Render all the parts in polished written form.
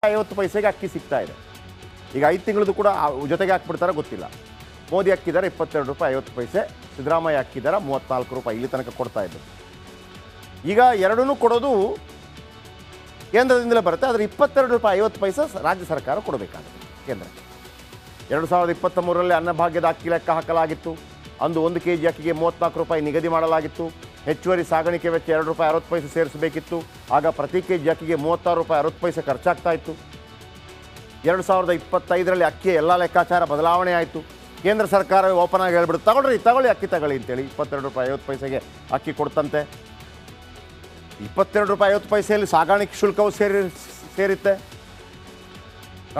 50 ಪೈಸೆಗೆ ಅಕ್ಕಿ ಸಿಗ್ತಾ ಇದೆ. ಈಗ 5 ತಿಂಗಳದ್ದು ಕೂಡ ಜೊತೆಗೆ ಹಾಕ್ಬಿಡ್ತಾರೋ ಗೊತ್ತಿಲ್ಲ. ಮೋದಿ ಹಾಕಿದ್ದಾರೆ 22 ರೂಪಾಯಿ 50 ಪೈಸೆ, ಸಿದ್ದರಾಮಯ್ಯ ಹಾಕಿದ್ದಾರೆ 34 ರೂಪಾಯಿ, ಇಲ್ಲಿ ತನಕ ಕೊಡ್ತಾ ಇದ್ದು. ಈಗ ಎರಡನ್ನೂ ಕೊಡೋದು ಕೇಂದ್ರದಿಂದಲೇ ಬರುತ್ತೆ, ಆದರೆ 22 ರೂಪಾಯಿ 50 ಪೈಸೆ ರಾಜ್ಯ ಸರ್ಕಾರ ಕೊಡಬೇಕಾಗುತ್ತೆ ಕೇಂದ್ರ. 2023ರಲ್ಲಿ ಅನ್ನಭಾಗ್ಯದ ಅಕ್ಕಿ ಲೆಕ್ಕ ಹಾಕಲಾಗಿತ್ತು. ಅಂದು 1 ಕೆಜಿ ಅಕ್ಕಿಗೆ 34 ರೂಪಾಯಿ ನಿಗದಿ ಮಾಡಲಾಗಿತ್ತು. ಹೆಚ್ಚುವರಿ ಸಾಗಾಣಿಕೆ ವೆಚ್ಚ 2 ರೂಪಾಯಿ 60 ಪೈಸೆ ಸೇರಿಸಬೇಕಿತ್ತು. ಆಗ ಪ್ರತಿ ಕೆಜಿ ಅಕ್ಕಿಗೆ 36 ರೂಪಾಯಿ 60 ಪೈಸೆ ಖರ್ಚಾಗ್ತಾ ಇತ್ತು. 2025ರಲ್ಲಿ ಅಕ್ಕಿಯ ಎಲ್ಲ ಲೆಕ್ಕಾಚಾರ ಬದಲಾವಣೆ ಆಯಿತು. ಕೇಂದ್ರ ಸರ್ಕಾರವೇ ಓಪನ್ ಆಗಿ ಹೇಳ್ಬಿಟ್ಟು ತಗೊಳ್ಳಿ ಅಕ್ಕಿ ತಗೊಳ್ಳಿ ಅಂತೇಳಿ 22 ರೂಪಾಯಿ 50 ಪೈಸೆಗೆ ಅಕ್ಕಿ ಕೊಡ್ತಂತೆ. 22 ರೂಪಾಯಿ 50 ಪೈಸೆಯಲ್ಲಿ ಸಾಗಾಣಿಕೆ ಶುಲ್ಕವು ಸೇರುತ್ತೆ.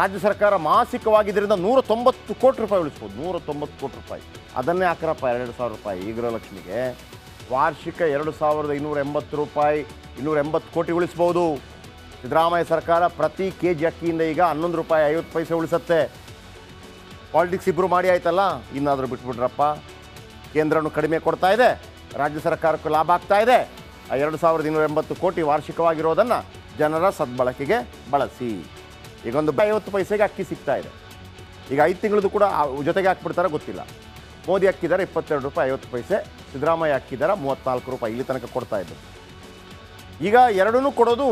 ರಾಜ್ಯ ಸರ್ಕಾರ ಮಾಸಿಕವಾಗಿ ಇದರಿಂದ 190 ಕೋಟಿ ರೂಪಾಯಿ ಉಳಿಸ್ಬೋದು. 190 ಕೋಟಿ ರೂಪಾಯಿ ಅದನ್ನೇ ಹಾಕ್ರಪ್ಪ 2,000 ರೂಪಾಯಿ ಈ ಗೃಹಲಕ್ಷ್ಮಿಗೆ. ವಾರ್ಷಿಕ 2,280 ರೂಪಾಯಿ 280 ಕೋಟಿ ಉಳಿಸ್ಬೋದು. ಸಿದ್ದರಾಮಯ್ಯ ಸರ್ಕಾರ ಪ್ರತಿ ಕೆ ಜಿ ಅಕ್ಕಿಯಿಂದ ಈಗ 11 ರೂಪಾಯಿ 50 ಪೈಸೆ ಉಳಿಸುತ್ತೆ. ಪಾಲಿಟಿಕ್ಸ್ ಇಬ್ಬರು ಮಾಡಿ ಆಯ್ತಲ್ಲ, ಇನ್ನಾದರೂ ಬಿಟ್ಬಿಟ್ರಪ್ಪ. ಕೇಂದ್ರನು ಕಡಿಮೆ ಕೊಡ್ತಾ ಇದೆ, ರಾಜ್ಯ ಸರ್ಕಾರಕ್ಕೂ ಲಾಭ ಆಗ್ತಾ ಇದೆ. 2,280 ಕೋಟಿ ವಾರ್ಷಿಕವಾಗಿರೋದನ್ನು ಜನರ ಸದ್ಬಳಕೆಗೆ ಬಳಸಿ. ಈಗೊಂದು 50 ಪೈಸೆಗೆ ಅಕ್ಕಿ ಸಿಗ್ತಾ ಇದೆ. ಈಗ 5 ತಿಂಗಳದ್ದು ಕೂಡ ಜೊತೆಗೆ ಹಾಕ್ಬಿಡ್ತಾರೋ ಗೊತ್ತಿಲ್ಲ. ಮೋದಿ ಹಾಕಿದ್ದಾರೆ 22 ರೂಪಾಯಿ 50 ಪೈಸೆ, ಸಿದ್ದರಾಮಯ್ಯ ಹಾಕಿದ್ದಾರೆ 34 ರೂಪಾಯಿ, ಇಲ್ಲಿ ತನಕ ಕೊಡ್ತಾ ಇದ್ದು. ಈಗ ಎರಡನ್ನೂ ಕೊಡೋದು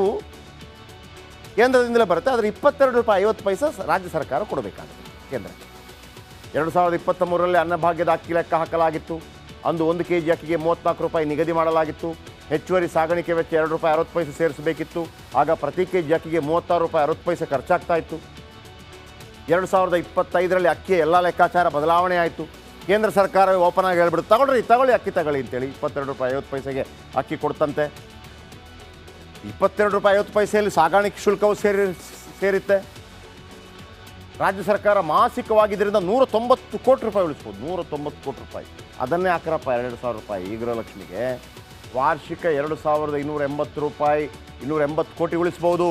ಕೇಂದ್ರದಿಂದಲೇ ಬರುತ್ತೆ, ಆದರೆ 22 ರೂಪಾಯಿ 50 ಪೈಸೆ ರಾಜ್ಯ ಸರ್ಕಾರ ಕೊಡಬೇಕಾಗುತ್ತೆ ಕೇಂದ್ರ. 2023ರಲ್ಲಿ ಅನ್ನಭಾಗ್ಯದ ಅಕ್ಕಿ ಲೆಕ್ಕ ಹಾಕಲಾಗಿತ್ತು. ಅಂದು 1 ಕೆಜಿ ಅಕ್ಕಿಗೆ 34 ರೂಪಾಯಿ ನಿಗದಿ ಮಾಡಲಾಗಿತ್ತು. ಹೆಚ್ಚುವರಿ ಸಾಗಾಣಿಕೆ ವೆಚ್ಚ 2 ರೂಪಾಯಿ 60 ಪೈಸೆ ಸೇರಿಸಬೇಕಿತ್ತು. ಆಗ ಪ್ರತಿ ಕೆಜಿ ಅಕ್ಕಿಗೆ 36 ರೂಪಾಯಿ 60 ಪೈಸೆ ಖರ್ಚಾಗ್ತಾ ಇತ್ತು. 2025ರಲ್ಲಿ ಅಕ್ಕಿಯ ಎಲ್ಲ ಲೆಕ್ಕಾಚಾರ ಬದಲಾವಣೆ ಆಯಿತು. ಕೇಂದ್ರ ಸರ್ಕಾರವೇ ಓಪನ್ ಆಗಿ ಹೇಳ್ಬಿಟ್ಟು ತಗೊಳ್ಳಿ ಅಕ್ಕಿ ತಗೊಳ್ಳಿ ಅಂತೇಳಿ 22 ರೂಪಾಯಿ 50 ಪೈಸೆಗೆ ಅಕ್ಕಿ ಕೊಡ್ತಂತೆ. 22 ರೂಪಾಯಿ 50 ಪೈಸೆಯಲ್ಲಿ ಸಾಗಾಣಿಕೆ ಶುಲ್ಕವು ಸೇರುತ್ತೆ. ರಾಜ್ಯ ಸರ್ಕಾರ ಮಾಸಿಕವಾಗಿ ಇದರಿಂದ 190 ಕೋಟಿ ರೂಪಾಯಿ ಉಳಿಸ್ಬೋದು. 190 ಕೋಟಿ ರೂಪಾಯಿ ಅದನ್ನೇ ಹಾಕ್ರಪ್ಪ 2,000 ರೂಪಾಯಿ ಈ ಗೃಹಲಕ್ಷ್ಮಿಗೆ. ವಾರ್ಷಿಕ 2,280 ರೂಪಾಯಿ 280 ಕೋಟಿ ಉಳಿಸ್ಬೋದು.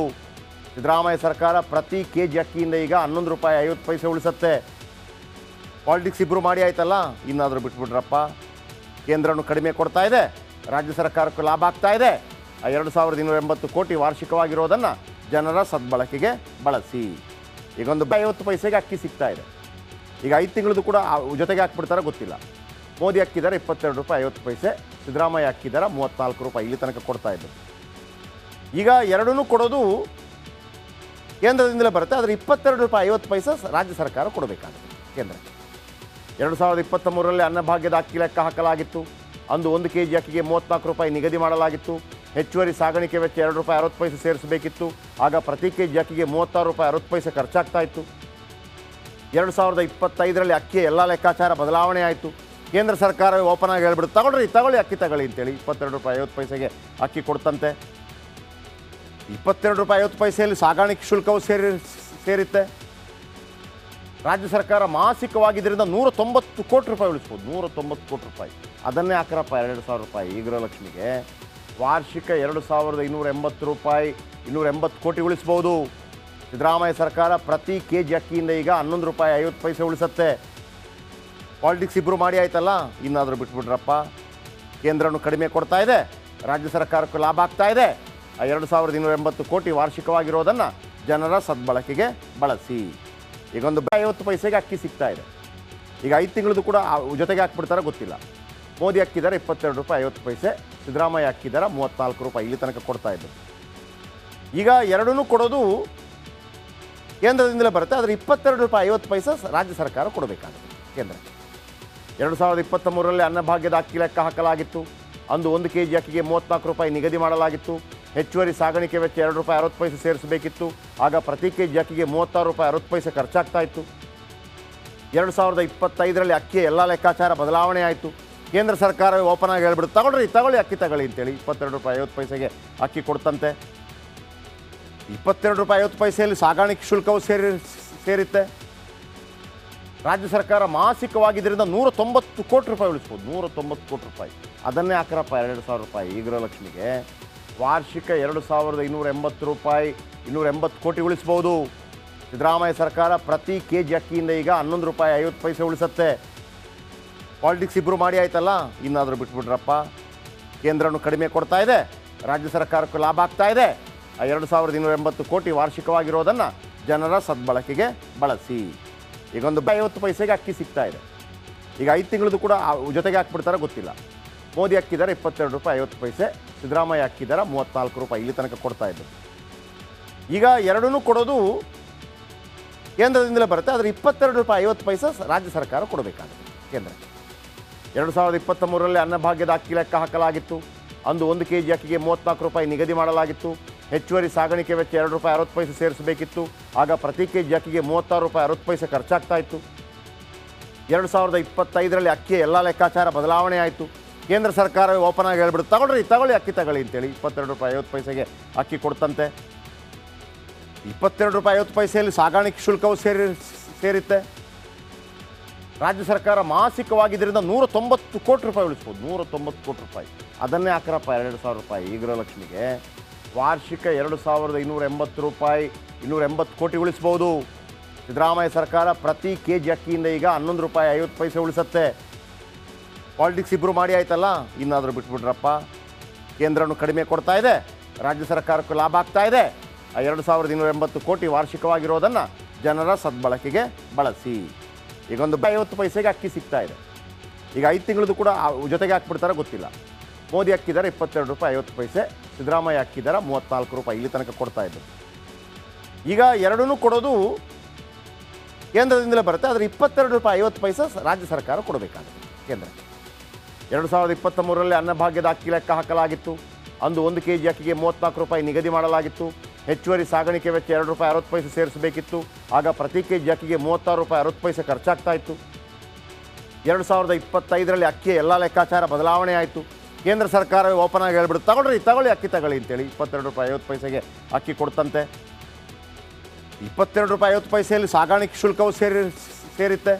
ಸಿದ್ದರಾಮಯ್ಯ ಸರ್ಕಾರ ಪ್ರತಿ ಕೆ ಜಿ ಅಕ್ಕಿಯಿಂದ ಈಗ 11 ರೂಪಾಯಿ 50 ಪೈಸೆ ಉಳಿಸುತ್ತೆ. ಪಾಲಿಟಿಕ್ಸ್ ಇಬ್ಬರು ಮಾಡಿ ಆಯ್ತಲ್ಲ, ಇನ್ನಾದರೂ ಬಿಟ್ಬಿಟ್ರಪ್ಪ. ಕೇಂದ್ರನು ಕಡಿಮೆ ಕೊಡ್ತಾ ಇದೆ, ರಾಜ್ಯ ಸರ್ಕಾರಕ್ಕೂ ಲಾಭ ಆಗ್ತಾ ಇದೆ. 2,280 ಕೋಟಿ ವಾರ್ಷಿಕವಾಗಿರೋದನ್ನು ಜನರ ಸದ್ಬಳಕೆಗೆ ಬಳಸಿ. ಈಗೊಂದು 50 ಪೈಸೆಗೆ ಅಕ್ಕಿ ಸಿಗ್ತಾ ಇದೆ. ಈಗ 5 ತಿಂಗಳದ್ದು ಕೂಡ ಜೊತೆಗೆ ಹಾಕ್ಬಿಡ್ತಾರೋ ಗೊತ್ತಿಲ್ಲ. ಮೋದಿ ಹಾಕಿದ್ದಾರೆ 22 ರೂಪಾಯಿ 50 ಪೈಸೆ, ಸಿದ್ದರಾಮಯ್ಯ ಹಾಕಿದ್ದಾರೆ 34 ರೂಪಾಯಿ, ಇಲ್ಲಿ ತನಕ ಕೊಡ್ತಾ ಇದ್ದು. ಈಗ ಎರಡನ್ನೂ ಕೊಡೋದು ಕೇಂದ್ರದಿಂದಲೇ ಬರುತ್ತೆ, ಆದರೆ 22 ರೂಪಾಯಿ 50 ಪೈಸೆ ರಾಜ್ಯ ಸರ್ಕಾರ ಕೊಡಬೇಕಾಗುತ್ತೆ ಕೇಂದ್ರ. 2023ರಲ್ಲಿ ಅನ್ನಭಾಗ್ಯದ ಅಕ್ಕಿ ಲೆಕ್ಕ ಹಾಕಲಾಗಿತ್ತು. ಅಂದು 1 ಕೆಜಿ ಅಕ್ಕಿಗೆ 34 ರೂಪಾಯಿ ನಿಗದಿ ಮಾಡಲಾಗಿತ್ತು. ಹೆಚ್ಚುವರಿ ಸಾಗಾಣಿಕೆ ವೆಚ್ಚ 2 ರೂಪಾಯಿ 60 ಪೈಸೆ ಸೇರಿಸಬೇಕಿತ್ತು. ಆಗ ಪ್ರತಿ ಕೆಜಿ ಅಕ್ಕಿಗೆ 36 ರೂಪಾಯಿ 60 ಪೈಸೆ ಖರ್ಚಾಗ್ತಾ ಇತ್ತು. 2025ರಲ್ಲಿ ಅಕ್ಕಿಯ ಎಲ್ಲ ಲೆಕ್ಕಾಚಾರ ಬದಲಾವಣೆ ಆಯಿತು. ಕೇಂದ್ರ ಸರ್ಕಾರವೇ ಓಪನ್ ಆಗಿ ಹೇಳ್ಬಿಟ್ಟು ತಗೊಳ್ಳಿ ಅಕ್ಕಿ ತಗೊಳ್ಳಿ ಅಂತೇಳಿ 22 ರೂಪಾಯಿ 50 ಪೈಸೆಗೆ ಅಕ್ಕಿ ಕೊಡ್ತಂತೆ. 22 ರೂಪಾಯಿ 50 ಪೈಸೆಯಲ್ಲಿ ಸಾಗಾಣಿಕೆ ಶುಲ್ಕವು ಸೇರುತ್ತೆ. ರಾಜ್ಯ ಸರ್ಕಾರ ಮಾಸಿಕವಾಗಿ ಇದರಿಂದ 190 ಕೋಟಿ ರೂಪಾಯಿ ಉಳಿಸ್ಬೋದು. 190 ಕೋಟಿ ರೂಪಾಯಿ ಅದನ್ನೇ ಹಾಕ್ರಪ್ಪ 2,000 ರೂಪಾಯಿ ಈ ಗೃಹಲಕ್ಷ್ಮಿಗೆ. ವಾರ್ಷಿಕ 2,280 ರೂಪಾಯಿ 280 ಕೋಟಿ ಉಳಿಸ್ಬೋದು. ಸಿದ್ದರಾಮಯ್ಯ ಸರ್ಕಾರ ಪ್ರತಿ ಕೆ ಜಿ ಅಕ್ಕಿಯಿಂದ ಈಗ 11 ರೂಪಾಯಿ 50 ಪೈಸೆ ಉಳಿಸುತ್ತೆ. ಪಾಲಿಟಿಕ್ಸ್ ಇಬ್ಬರು ಮಾಡಿ ಆಯ್ತಲ್ಲ, ಇನ್ನಾದರೂ ಬಿಟ್ಬಿಟ್ರಪ್ಪ. ಕೇಂದ್ರನು ಕಡಿಮೆ ಕೊಡ್ತಾ ಇದೆ, ರಾಜ್ಯ ಸರ್ಕಾರಕ್ಕೂ ಲಾಭ ಆಗ್ತಾ ಇದೆ. 2,280 ಕೋಟಿ ವಾರ್ಷಿಕವಾಗಿರೋದನ್ನು ಜನರ ಸದ್ಬಳಕೆಗೆ ಬಳಸಿ. ಈಗೊಂದು 50 ಪೈಸೆಗೆ ಅಕ್ಕಿ ಸಿಗ್ತಾ ಇದೆ. ಈಗ 5 ತಿಂಗಳದ್ದು ಕೂಡ ಜೊತೆಗೆ ಹಾಕ್ಬಿಡ್ತಾರೋ ಗೊತ್ತಿಲ್ಲ. ಮೋದಿ ಹಾಕಿದ್ದಾರೆ 22 ರೂಪಾಯಿ 50 ಪೈಸೆ, ಸಿದ್ದರಾಮಯ್ಯ ಹಾಕಿದ್ದಾರೆ 34 ರೂಪಾಯಿ, ಇಲ್ಲಿ ತನಕ ಕೊಡ್ತಾ ಇದ್ದು. ಈಗ ಎರಡನ್ನೂ ಕೊಡೋದು ಕೇಂದ್ರದಿಂದಲೇ ಬರುತ್ತೆ, ಆದರೆ 22 ರೂಪಾಯಿ 50 ಪೈಸೆ ರಾಜ್ಯ ಸರ್ಕಾರ ಕೊಡಬೇಕಾಗುತ್ತೆ ಕೇಂದ್ರ. 2023ರಲ್ಲಿ ಅನ್ನಭಾಗ್ಯದ ಅಕ್ಕಿ ಲೆಕ್ಕ ಹಾಕಲಾಗಿತ್ತು. ಅಂದು 1 ಕೆಜಿ ಅಕ್ಕಿಗೆ 34 ರೂಪಾಯಿ ನಿಗದಿ ಮಾಡಲಾಗಿತ್ತು. ಹೆಚ್ಚುವರಿ ಸಾಗಾಣಿಕೆ ವೆಚ್ಚ 2 ರೂಪಾಯಿ 60 ಪೈಸೆ ಸೇರಿಸಬೇಕಿತ್ತು. ಆಗ ಪ್ರತಿ ಕೆಜಿ ಅಕ್ಕಿಗೆ 36 ರೂಪಾಯಿ 60 ಪೈಸೆ ಖರ್ಚಾಗ್ತಾ ಇತ್ತು. 2025ರಲ್ಲಿ ಅಕ್ಕಿಯ ಎಲ್ಲ ಲೆಕ್ಕಾಚಾರ ಬದಲಾವಣೆ ಆಯಿತು. ಕೇಂದ್ರ ಸರ್ಕಾರವೇ ಓಪನ್ ಆಗಿ ಹೇಳ್ಬಿಟ್ಟು ತಗೊಳ್ಳಿ ಅಕ್ಕಿ ತಗೊಳ್ಳಿ ಅಂತೇಳಿ 22 ರೂಪಾಯಿ 50 ಪೈಸೆಗೆ ಅಕ್ಕಿ ಕೊಡ್ತಂತೆ. 22 ರೂಪಾಯಿ 50 ಪೈಸೆಯಲ್ಲಿ ಸಾಗಾಣಿಕೆ ಶುಲ್ಕವು ಸೇರುತ್ತೆ. ರಾಜ್ಯ ಸರ್ಕಾರ ಮಾಸಿಕವಾಗಿ ಇದರಿಂದ 190 ಕೋಟಿ ರೂಪಾಯಿ ಉಳಿಸ್ಬೋದು. 190 ಕೋಟಿ ರೂಪಾಯಿ ಅದನ್ನೇ ಹಾಕ್ರಪ್ಪ 2,000 ರೂಪಾಯಿ ಈ ಗೃಹಲಕ್ಷ್ಮಿಗೆ. ವಾರ್ಷಿಕ 2,280 ರೂಪಾಯಿ 280 ಕೋಟಿ ಉಳಿಸ್ಬೋದು. ಸಿದ್ದರಾಮಯ್ಯ ಸರ್ಕಾರ ಪ್ರತಿ ಕೆ ಜಿ ಅಕ್ಕಿಯಿಂದ ಈಗ 11 ರೂಪಾಯಿ 50 ಪೈಸೆ ಉಳಿಸುತ್ತೆ. ಪಾಲಿಟಿಕ್ಸ್ ಇಬ್ಬರು ಮಾಡಿ ಆಯ್ತಲ್ಲ, ಇನ್ನಾದರೂ ಬಿಟ್ಬಿಟ್ರಪ್ಪ. ಕೇಂದ್ರನು ಕಡಿಮೆ ಕೊಡ್ತಾ ಇದೆ, ರಾಜ್ಯ ಸರ್ಕಾರಕ್ಕೂ ಲಾಭ ಆಗ್ತಾ ಇದೆ. ಆ 2280 ಕೋಟಿ ವಾರ್ಷಿಕವಾಗಿರೋದನ್ನು ಜನರ ಸದ್ಬಳಕೆಗೆ ಬಳಸಿ. ಈಗ ಒಂದು 50 ಪೈಸೆಗೆ ಅಕ್ಕಿ ಸಿಗ್ತಾ ಇದೆ. ಈಗ 5 ತಿಂಗಳದ್ದು ಕೂಡ ಜೊತೆಗೆ ಹಾಕ್ಬಿಡ್ತಾರೆ ಗೊತ್ತಿಲ್ಲ. ಮೋದಿ ಹಾಕಿದ್ದಾರೆ 22 ರೂಪಾಯಿ 50 ಪೈಸೆ, ಸಿದ್ದರಾಮಯ್ಯ ಹಾಕಿದ್ದಾರೆ 34 ರೂಪಾಯಿ, ಇಲ್ಲಿ ತನಕ ಕೊಡ್ತಾ ಇದ್ದರು. ಈಗ ಎರಡನ್ನೂ ಕೊಡೋದು ಕೇಂದ್ರದಿಂದಲೇ ಬರುತ್ತೆ, ಆದರೆ 22 ರೂಪಾಯಿ 50 ಪೈಸೆ ರಾಜ್ಯ ಸರ್ಕಾರ ಕೊಡಬೇಕಾಗುತ್ತೆ ಕೇಂದ್ರ. 2023ರಲ್ಲಿ ಅನ್ನಭಾಗ್ಯದ ಅಕ್ಕಿ ಲೆಕ್ಕ ಹಾಕಲಾಗಿತ್ತು. ಅಂದು 1 kg ಅಕ್ಕಿಗೆ 34 ರೂಪಾಯಿ ನಿಗದಿ ಮಾಡಲಾಗಿತ್ತು. ಹೆಚ್ಚುವರಿ ಸಾಗಾಣಿಕೆ ವೆಚ್ಚ 2 ರೂಪಾಯಿ 60 ಪೈಸೆ ಸೇರಿಸಬೇಕಿತ್ತು. ಆಗ ಪ್ರತಿ kg ಅಕ್ಕಿಗೆ 36 ರೂಪಾಯಿ 60 ಪೈಸೆ ಖರ್ಚಾಗ್ತಾ ಇತ್ತು. 2025ರಲ್ಲಿ ಅಕ್ಕಿಯ ಎಲ್ಲ ಲೆಕ್ಕಾಚಾರ ಬದಲಾವಣೆ ಆಯಿತು. ಕೇಂದ್ರ ಸರ್ಕಾರವೇ ಓಪನ್ ಆಗಿ ಹೇಳ್ಬಿಡುತ್ತೆ, ತಗೊಳ್ಳಿ ಅಕ್ಕಿ ತಗೊಳ್ಳಿ ಅಂತೇಳಿ 22 ರೂಪಾಯಿ 50 ಪೈಸೆಗೆ ಅಕ್ಕಿ ಕೊಡ್ತಂತೆ. 22 ರೂಪಾಯಿ 50 ಪೈಸೆಯಲ್ಲಿ ಸಾಗಾಣಿಕೆ ಶುಲ್ಕವು ಸೇರುತ್ತೆ. ರಾಜ್ಯ ಸರ್ಕಾರ ಮಾಸಿಕವಾಗಿ ಇದರಿಂದ 190 ಕೋಟಿ ರೂಪಾಯಿ ಉಳಿಸ್ಬೋದು. 190 ಕೋಟಿ ರೂಪಾಯಿ, ಅದನ್ನೇ ಹಾಕ್ರಪ್ಪ 2,000 ರೂಪಾಯಿ ಈ ಗೃಹಲಕ್ಷ್ಮಿಗೆ. ವಾರ್ಷಿಕ 2,280 ರೂಪಾಯಿ 280 ಕೋಟಿ ಉಳಿಸ್ಬೋದು. ಸಿದ್ದರಾಮಯ್ಯ ಸರ್ಕಾರ ಪ್ರತಿ kg ಅಕ್ಕಿಯಿಂದ ಈಗ 11 ರೂಪಾಯಿ 50 ಪೈಸೆ ಉಳಿಸುತ್ತೆ. ಪಾಲಿಟಿಕ್ಸ್ ಇಬ್ಬರು ಮಾಡಿ ಆಯ್ತಲ್ಲ, ಇನ್ನಾದರೂ ಬಿಟ್ಬಿಟ್ರಪ್ಪ. ಕೇಂದ್ರನು ಕಡಿಮೆ ಕೊಡ್ತಾ ಇದೆ, ರಾಜ್ಯ ಸರ್ಕಾರಕ್ಕೂ ಲಾಭ ಆಗ್ತಾ ಇದೆ. ಆ 2,280 ಕೋಟಿ ವಾರ್ಷಿಕವಾಗಿರೋದನ್ನು ಜನರ ಸದ್ಬಳಕೆಗೆ ಬಳಸಿ. ಈಗ ಒಂದು 50 ಪೈಸೆಗೆ ಅಕ್ಕಿ ಸಿಗ್ತಾ ಇದೆ. ಈಗ 5 ತಿಂಗಳದ್ದು ಕೂಡ ಜೊತೆಗೆ ಹಾಕ್ಬಿಡ್ತಾರೆ ಗೊತ್ತಿಲ್ಲ. ಮೋದಿ ಹಾಕಿದ್ದಾರೆ 22 ರೂಪಾಯಿ 50 ಪೈಸೆ, ಸಿದ್ದರಾಮಯ್ಯ ಹಾಕಿದ್ದಾರೆ 34 ರೂಪಾಯಿ, ಇಲ್ಲಿ ತನಕ ಕೊಡ್ತಾ ಇದ್ದರು. ಈಗ ಎರಡನ್ನೂ ಕೊಡೋದು ಕೇಂದ್ರದಿಂದಲೇ ಬರುತ್ತೆ, ಆದರೆ 22 ರೂಪಾಯಿ 50 ಪೈಸೆ ರಾಜ್ಯ ಸರ್ಕಾರ ಕೊಡಬೇಕಾಗುತ್ತೆ ಕೇಂದ್ರ. 2023ರಲ್ಲಿ ಅನ್ನಭಾಗ್ಯದ ಅಕ್ಕಿ ಲೆಕ್ಕ ಹಾಕಲಾಗಿತ್ತು. ಅಂದು 1 kg ಅಕ್ಕಿಗೆ 34 ರೂಪಾಯಿ ನಿಗದಿ ಮಾಡಲಾಗಿತ್ತು. ಹೆಚ್ಚುವರಿ ಸಾಗಾಣಿಕೆ ವೆಚ್ಚ 2 ರೂಪಾಯಿ 60 ಪೈಸೆ ಸೇರಿಸಬೇಕಿತ್ತು. ಆಗ ಪ್ರತಿ kg ಅಕ್ಕಿಗೆ 36 ರೂಪಾಯಿ 60 ಪೈಸೆ ಖರ್ಚಾಗ್ತಾ ಇತ್ತು. 2025ರಲ್ಲಿ ಅಕ್ಕಿಯ ಎಲ್ಲ ಲೆಕ್ಕಾಚಾರ ಬದಲಾವಣೆ ಆಯಿತು. ಕೇಂದ್ರ ಸರ್ಕಾರವೇ ಓಪನ್ ಆಗಿ ಹೇಳ್ಬಿಡುತ್ತೆ, ತಗೊಳ್ಳಿ ಅಕ್ಕಿ ತಗೊಳ್ಳಿ ಅಂತೇಳಿ 22 ರೂಪಾಯಿ 50 ಪೈಸೆಗೆ ಅಕ್ಕಿ ಕೊಡ್ತಂತೆ. 22 ರೂಪಾಯಿ 50 ಪೈಸೆಯಲ್ಲಿ ಸಾಗಾಣಿಕೆ ಶುಲ್ಕವು ಸೇರುತ್ತೆ.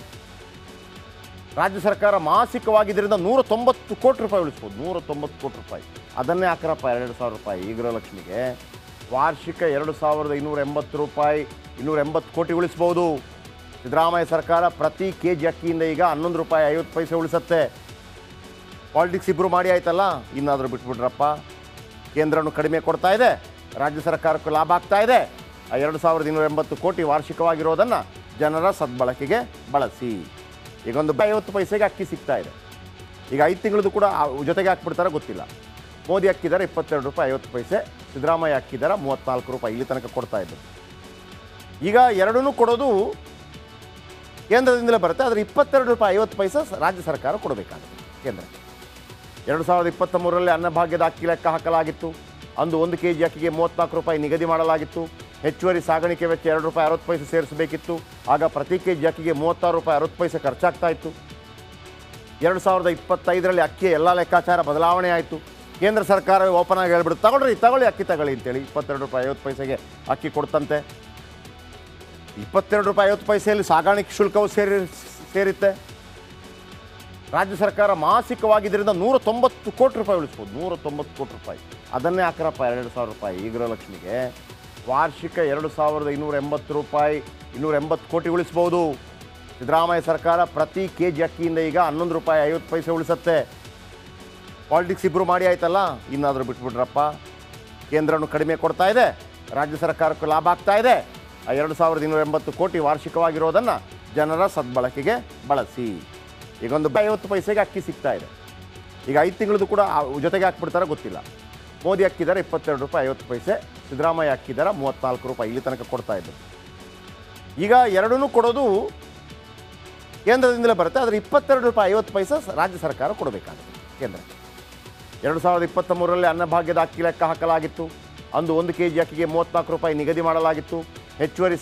ರಾಜ್ಯ ಸರ್ಕಾರ ಮಾಸಿಕವಾಗಿ ಇದರಿಂದ 190 ಕೋಟಿ ರೂಪಾಯಿ ಉಳಿಸ್ಬೋದು. 190 ಕೋಟಿ ರೂಪಾಯಿ, ಅದನ್ನೇ ಹಾಕ್ರಪ್ಪ 2,000 ರೂಪಾಯಿ ಈ ಗೃಹಲಕ್ಷ್ಮಿಗೆ. ವಾರ್ಷಿಕ 2,280 ರೂಪಾಯಿ 280 ಕೋಟಿ ಉಳಿಸ್ಬೋದು. ಸಿದ್ದರಾಮಯ್ಯ ಸರ್ಕಾರ ಪ್ರತಿ kg ಅಕ್ಕಿಯಿಂದ ಈಗ 11 ರೂಪಾಯಿ 50 ಪೈಸೆ ಉಳಿಸುತ್ತೆ. ಪಾಲಿಟಿಕ್ಸ್ ಇಬ್ಬರು ಮಾಡಿ ಆಯ್ತಲ್ಲ, ಇನ್ನಾದರೂ ಬಿಟ್ಬಿಟ್ರಪ್ಪ. ಕೇಂದ್ರನು ಕಡಿಮೆ ಕೊಡ್ತಾ ಇದೆ, ರಾಜ್ಯ ಸರ್ಕಾರಕ್ಕೂ ಲಾಭ ಆಗ್ತಾ ಇದೆ. ಆ 2,280 ಕೋಟಿ ವಾರ್ಷಿಕವಾಗಿರೋದನ್ನು ಜನರ ಸದ್ಬಳಕೆಗೆ ಬಳಸಿ. ಈಗ ಒಂದು 50 ಪೈಸೆಗೆ ಅಕ್ಕಿ ಸಿಗ್ತಾ ಇದೆ. ಈಗ 5 ತಿಂಗಳದ್ದು ಕೂಡ ಜೊತೆಗೆ ಹಾಕ್ಬಿಡ್ತಾರೆ ಗೊತ್ತಿಲ್ಲ. ಮೋದಿ ಹಾಕಿದ್ದಾರೆ 22 ರೂಪಾಯಿ 50 ಪೈಸೆ, ಸಿದ್ದರಾಮಯ್ಯ ಹಾಕಿದ್ದಾರೆ 34 ರೂಪಾಯಿ, ಇಲ್ಲಿ ತನಕ ಕೊಡ್ತಾ ಇದ್ದರು. ಈಗ ಎರಡನ್ನೂ ಕೊಡೋದು ಕೇಂದ್ರದಿಂದಲೇ ಬರುತ್ತೆ, ಆದರೆ 22 ರೂಪಾಯಿ 50 ಪೈಸೆ ರಾಜ್ಯ ಸರ್ಕಾರ ಕೊಡಬೇಕಾಗುತ್ತೆ ಕೇಂದ್ರ. 2023ರಲ್ಲಿ ಅನ್ನಭಾಗ್ಯದ ಅಕ್ಕಿ ಲೆಕ್ಕ ಹಾಕಲಾಗಿತ್ತು. ಅಂದು 1 kg ಅಕ್ಕಿಗೆ 34 ರೂಪಾಯಿ ನಿಗದಿ ಮಾಡಲಾಗಿತ್ತು. ಹೆಚ್ಚುವರಿ ಸಾಗಾಣಿಕೆ ವೆಚ್ಚ 2 ರೂಪಾಯಿ 60 ಪೈಸೆ ಸೇರಿಸಬೇಕಿತ್ತು. ಆಗ ಪ್ರತಿ kg ಅಕ್ಕಿಗೆ 36 ರೂಪಾಯಿ 60 ಪೈಸೆ ಖರ್ಚಾಗ್ತಾ ಇತ್ತು. 2025ರಲ್ಲಿ ಅಕ್ಕಿಯ ಎಲ್ಲ ಲೆಕ್ಕಾಚಾರ ಬದಲಾವಣೆ ಆಯಿತು. ಕೇಂದ್ರ ಸರ್ಕಾರವೇ ಓಪನ್ ಆಗಿ ಹೇಳ್ಬಿಡುತ್ತೆ, ತಗೊಳ್ಳಿ ಅಕ್ಕಿ ತಗೊಳ್ಳಿ ಅಂತೇಳಿ 22 ರೂಪಾಯಿ 50 ಪೈಸೆಗೆ ಅಕ್ಕಿ ಕೊಡ್ತಂತೆ. 22 ರೂಪಾಯಿ 50 ಪೈಸೆಯಲ್ಲಿ ಸಾಗಾಣಿಕೆ ಶುಲ್ಕವು ಸೇರುತ್ತೆ. ರಾಜ್ಯ ಸರ್ಕಾರ ಮಾಸಿಕವಾಗಿ ಇದರಿಂದ 190 ಕೋಟಿ ರೂಪಾಯಿ ಉಳಿಸ್ಬೋದು. 190 ಕೋಟಿ ರೂಪಾಯಿ, ಅದನ್ನೇ ಹಾಕ್ರಪ್ಪ 2,000 ರೂಪಾಯಿ ಈ ಗೃಹಲಕ್ಷ್ಮಿಗೆ. ವಾರ್ಷಿಕ 2,280 ರೂಪಾಯಿ 280 ಕೋಟಿ ಉಳಿಸ್ಬೋದು. ಸಿದ್ದರಾಮಯ್ಯ ಸರ್ಕಾರ ಪ್ರತಿ kg ಅಕ್ಕಿಯಿಂದ ಈಗ 11 ರೂಪಾಯಿ 50 ಪೈಸೆ ಉಳಿಸುತ್ತೆ. ಪಾಲಿಟಿಕ್ಸ್ ಇಬ್ಬರು ಮಾಡಿ ಆಯ್ತಲ್ಲ, ಇನ್ನಾದರೂ ಬಿಟ್ಬಿಟ್ರಪ್ಪ. ಕೇಂದ್ರನು ಕಡಿಮೆ ಕೊಡ್ತಾ ಇದೆ, ರಾಜ್ಯ ಸರ್ಕಾರಕ್ಕೂ ಲಾಭ ಆಗ್ತಾ ಇದೆ. ಆ 2,280 ಕೋಟಿ ವಾರ್ಷಿಕವಾಗಿರೋದನ್ನು ಜನರ ಸದ್ಬಳಕೆಗೆ ಬಳಸಿ. ಈಗ ಒಂದು 50 ಪೈಸೆಗೆ ಅಕ್ಕಿ ಸಿಗ್ತಾ ಇದೆ. ಈಗ 5 ತಿಂಗಳದ್ದು ಕೂಡ ಜೊತೆಗೆ ಹಾಕ್ಬಿಡ್ತಾರೆ ಗೊತ್ತಿಲ್ಲ. ಮೋದಿ ಹಾಕಿದ್ದಾರೆ 22 ರೂಪಾಯಿ 50 ಪೈಸೆ, ಸಿದ್ದರಾಮಯ್ಯ ಹಾಕಿದ್ದಾರೆ 34 ರೂಪಾಯಿ, ಇಲ್ಲಿ ತನಕ ಕೊಡ್ತಾ ಇದ್ದರು. ಈಗ ಎರಡನ್ನೂ ಕೊಡೋದು ಕೇಂದ್ರದಿಂದಲೇ ಬರುತ್ತೆ, ಆದರೆ 22 ರೂಪಾಯಿ 50 ಪೈಸೆ ರಾಜ್ಯ ಸರ್ಕಾರ ಕೊಡಬೇಕಾಗುತ್ತೆ ಕೇಂದ್ರ. 2023ರಲ್ಲಿ ಅನ್ನಭಾಗ್ಯದ ಅಕ್ಕಿ ಲೆಕ್ಕ ಹಾಕಲಾಗಿತ್ತು. ಅಂದು 1 kg ಅಕ್ಕಿಗೆ 34 ರೂಪಾಯಿ ನಿಗದಿ ಮಾಡಲಾಗಿತ್ತು. ಹೆಚ್ಚುವರಿ